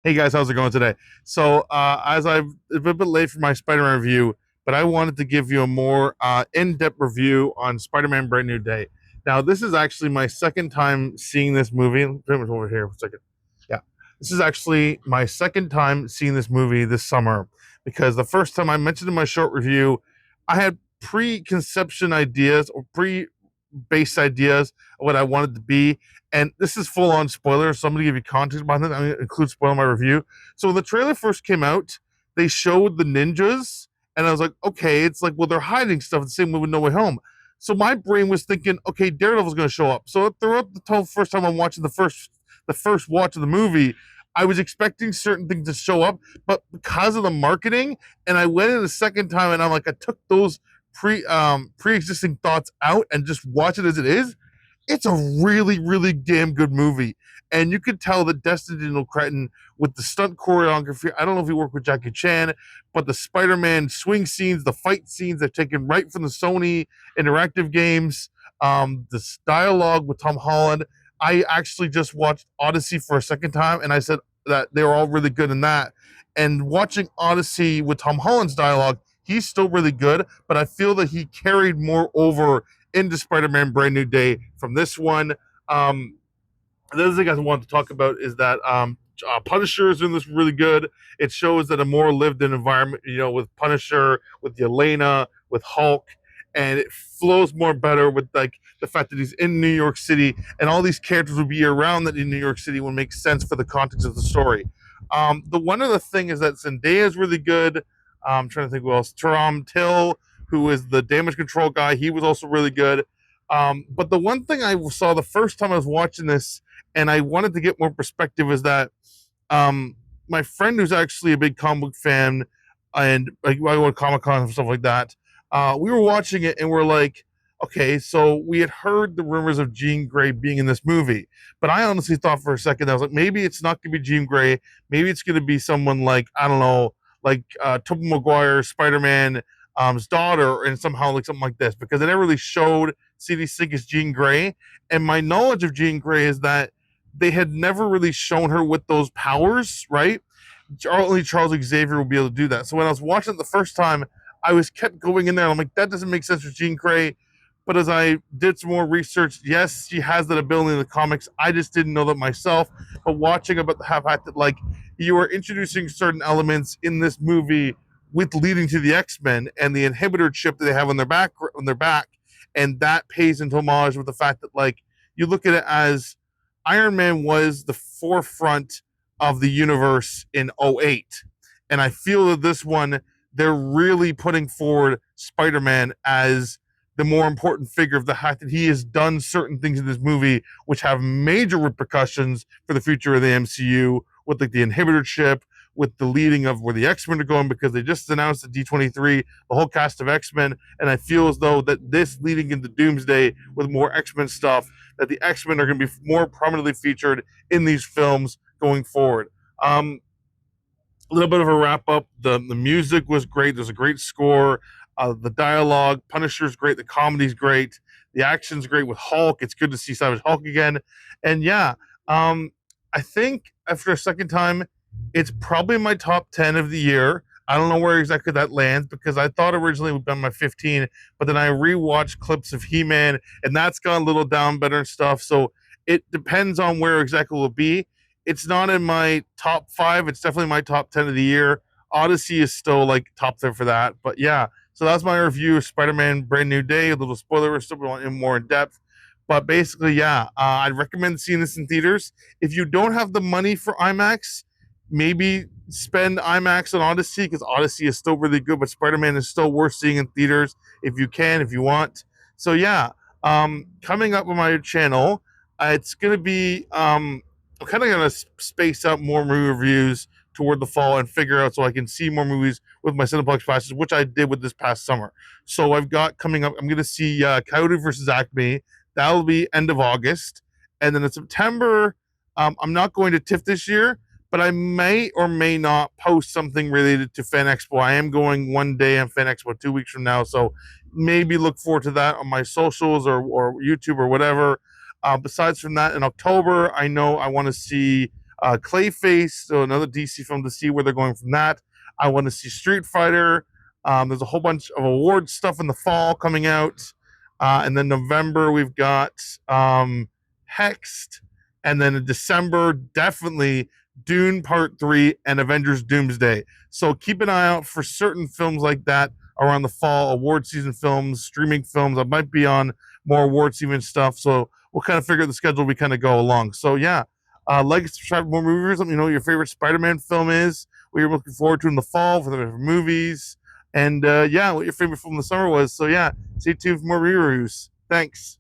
Hey guys, how's it going today? So, as I've a bit late for my Spider-Man review, but I wanted to give you a more in-depth review on Spider-Man: Brand New Day. Now, this is actually my second time seeing this movie. Pretty much over here for a second. Yeah, this is actually my second time seeing this movie this summer because the first time I mentioned in my short review, I had preconception ideas or pre-based ideas of what I wanted to be, and this is full on spoiler. So I'm going to give you context behind it. I'm going to include spoiler in my review. So when the trailer first came out, they showed the ninjas, and I was like, okay, it's like, well, they're hiding stuff the same way with No Way Home. So my brain was thinking, okay, Daredevil's going to show up. So throughout the whole first time I'm watching the first watch of the movie, I was expecting certain things to show up, but because of the marketing, and I went in the second time, and I'm like, I took those pre-existing thoughts out and just watch it as it is. It's a really, really damn good movie. And you could tell that Destin Daniel Cretton with the stunt choreography. I don't know if he worked with Jackie Chan, but the Spider-Man swing scenes, the fight scenes, they're taken right from the Sony interactive games. This dialogue with Tom Holland. I actually just watched Odyssey for a second time, and I said that they were all really good in that. And watching Odyssey with Tom Holland's dialogue, he's still really good, but I feel that he carried more over into Spider-Man: Brand New Day from this one. The other thing I want to talk about is that Punisher is in this really good. It shows that a more lived-in environment, with Punisher, with Yelena, with Hulk, and it flows more better with like the fact that he's in New York City, and all these characters will be around that in New York City would make sense for the context of the story. The one other thing is that Zendaya is really good. I'm trying to think who else. Taram Till, who is the damage control guy, he was also really good. But the one thing I saw the first time I was watching this, and I wanted to get more perspective, is that my friend who's actually a big comic book fan, and like I go to Comic Con and stuff like that, we were watching it and we're like, okay, so we had heard the rumors of Jean Grey being in this movie, but I honestly thought for a second I was like, maybe it's not going to be Jean Grey, maybe it's going to be someone like, I don't know, like Tobey Maguire, Spider Man. His daughter, and somehow like something like this, because they never really showed CD Sink as Jean Grey. And my knowledge of Jean Grey is that they had never really shown her with those powers, right? Only Charles Xavier will be able to do that. So when I was watching it the first time, I was kept going in there. And I'm like, that doesn't make sense for Jean Grey. But as I did some more research, yes, she has that ability in the comics. I just didn't know that myself. But watching about the fact that like you are introducing certain elements in this movie with leading to the X-Men and the inhibitor chip that they have on their back, and that pays into homage with the fact that like you look at it as Iron Man was the forefront of the universe in '08, and I feel that this one they're really putting forward Spider-Man as the more important figure of the fact that he has done certain things in this movie which have major repercussions for the future of the MCU, with like the inhibitor chip, with the leading of where the X-Men are going, because they just announced at D23 the whole cast of X-Men, and I feel as though that this leading into Doomsday with more X-Men stuff, that the X-Men are going to be more prominently featured in these films going forward. A little bit of a wrap up. The music was great. There's a great score. The dialogue, Punisher's great. The comedy's great. The action's great with Hulk. It's good to see Savage Hulk again. And yeah, I think after a second time, it's probably my top 10 of the year. I don't know where exactly that lands, because I thought originally it would be on my 15, but then I rewatched clips of He Man, and that's gone a little down better and stuff. So it depends on where exactly it will be. It's not in my top five. It's definitely my top 10 of the year. Odyssey is still like top 10 for that. But yeah, so that's my review of Spider-Man Brand New Day. A little spoiler, still going in more in depth. But basically, yeah, I'd recommend seeing this in theaters. If you don't have the money for IMAX, maybe spend IMAX on Odyssey, because Odyssey is still really good, but Spider-Man is still worth seeing in theaters if you can, if you want. So yeah, coming up on my channel, it's gonna be I'm kind of gonna space out more movie reviews toward the fall and figure out so I can see more movies with my Cineplex passes, which I did with this past summer. So I've got coming up, I'm gonna see Coyote versus Acme. That'll be end of August, and then in September, I'm not going to TIFF this year, but I may or may not post something related to Fan Expo. I am going one day on Fan Expo 2 weeks from now, so maybe look forward to that on my socials or YouTube or whatever. Besides from that, in October, I know I want to see Clayface, so another DC film to see where they're going from that. I want to see Street Fighter. There's a whole bunch of award stuff in the fall coming out. And then November, we've got Hexed. And then in December, definitely Dune Part 3 and Avengers Doomsday. So keep an eye out for certain films like that around the fall, award season films, streaming films. I might be on more award season stuff. So we'll kind of figure out the schedule we kind of go along. So yeah, like, subscribe for more movie reviews. Let me know what your favorite Spider-Man film is, what you're looking forward to in the fall for the movies, and yeah, what your favorite film in the summer was. So yeah, stay tuned for more reviews. Thanks.